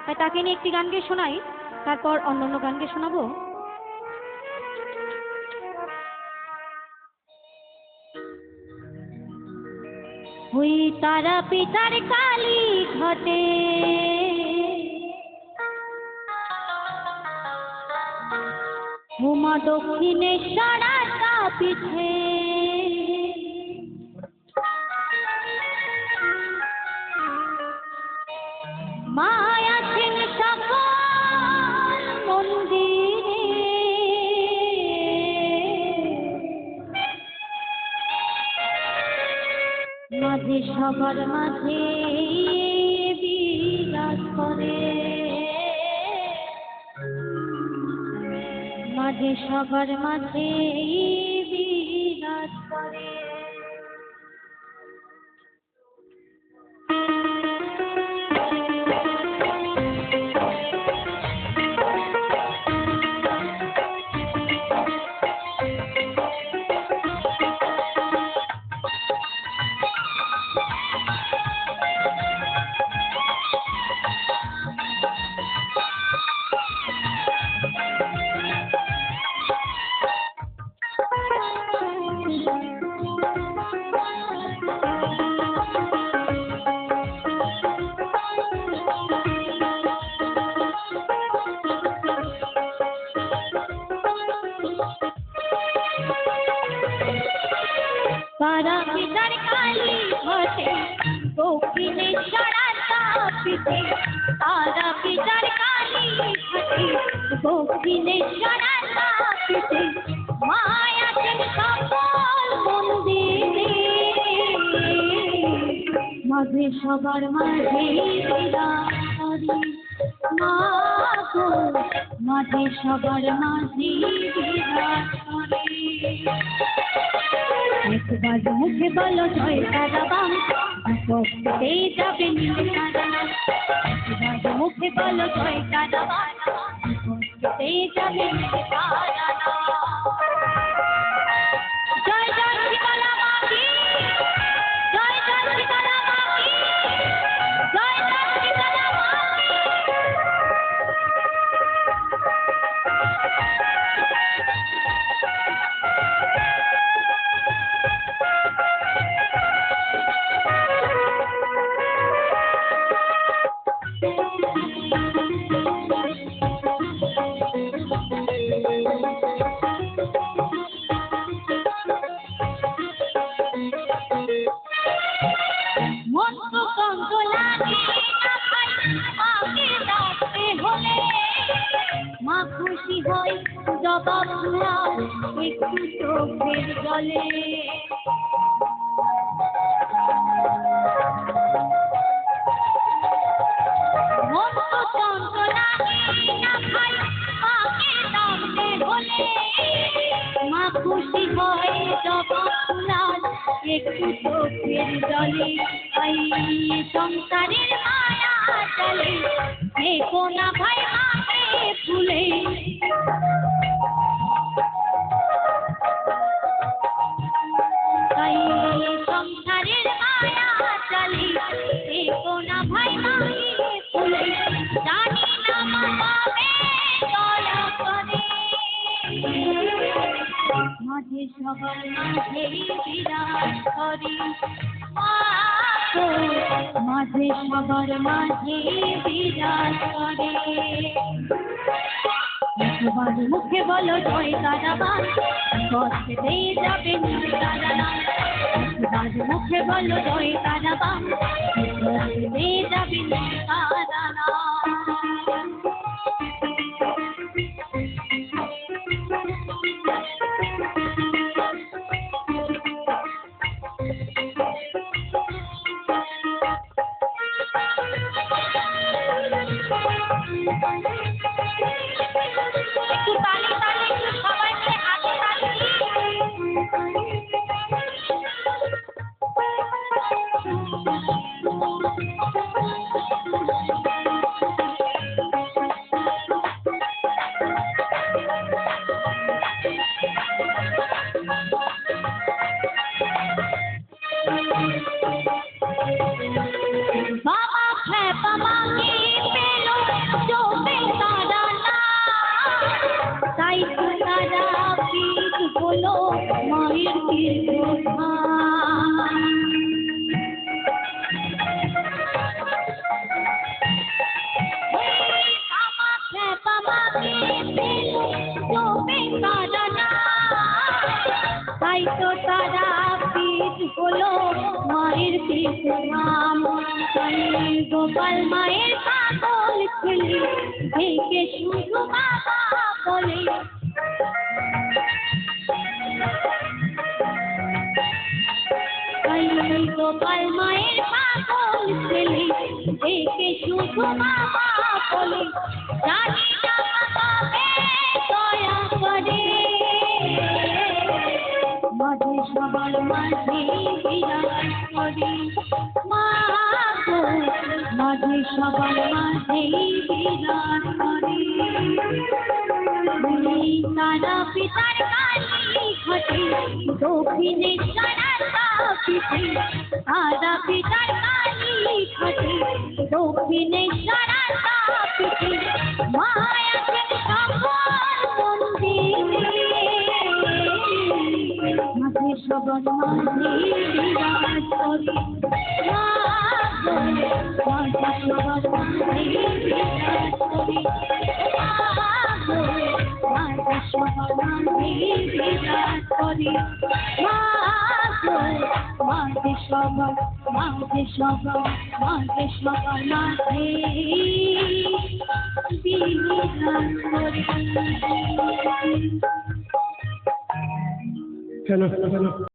তাই তাকে নিয়ে একটি গান গেয়ে শোনাই, তারপর অন্য গান গেয়ে শোনাবো। ওই তারা পিতার কালী ঘটে উমা দক্ষিণেশ্বরা পিঠে মায় আছেন সকল মন্দিরে, মাঝে সবার মাঝে বিরাজ করে, মাঝে সবার মাঝে বিরাজ করে। তারা পিতার কালী ঘটে দক্ষিণেশ্বরা পিঠে, তারা পিতার কালী ঘটে দক্ষিণেশ্বরা পিঠে মায় আছেন সকল মন্দিরে, মাঝে সবার মাঝে বিরাজ করে, মাগো মাঝে সবার মাঝে বিরাজ করে। একবার মুখে বলো জয় তারা বাম, কষ্টে যাবে নীল তারা, একবার মুখে বলো জয় তারা বাম, কষ্টে যাবে নীল তারা। জয় জয় শীতলা মাকি, জয় জয় শীতলা মাকি, জয় জয় শীতলা মাকি। মা খুশি হয় জবাব একটু চোখের জলে, মন তো যন্ত্রণা না ভাই মাকে ডাকতে হলে, মা খুশি হয় জবাব একটু চোখের জলে। এই সংসারের মায়া চলে দেখো না ভাই মাকে ভুলে, তাই সংসারের মায়া চলে দেখো না ভাই মাকে ভুলে, জানি না মা পাবে দয়া করে, মাঝে সবার মাঝে বিরাজ করে, মাঝে সবার মাঝে বিরাজ করে। একবার মুখে বলো জয় তারা বাম, কষ্টে যাবে নীল তারা নাম, একবার মুখে বলো জয় তারা বাম, কষ্টে যাবে নীল তারা নাম। একটু তালি তালি, একটু সবাই মিলে হাতে তালি। बाबा है बाबा की पेलो তীর্থধাম। তাই তো তারা পীঠ হলো মায়ের তীর্থধাম। গোপাল মায়ের পাগল ছেলে দেখে শুধু বাবা বলে, গোপাল মায়ের পাগল ছেলে দেখে শুধু বাবা বলে, জানি না কবে দয়া করে মাঝে সবার মাঝে বিরাজ করে। মা গো মাঝে সবার মাঝে বিরাজ করে। তারা পিতার কালী ঘটে দক্ষিণে পিঠে, তারা পিতার কালী ঘটে দক্ষিণে পিঠে। মায়া সকল মন্দিরে মাঝে সবার মাঝে বিরাজ করে। মা গো মাঝে সবার মাঝে বিরাজ করে। মা গো মাঝে সবার মাঝে বিরাজ করে। মা গো মাঝে সবার মাঝে সবার মাঝে সবার মাঝে বিরাজ করে। চলো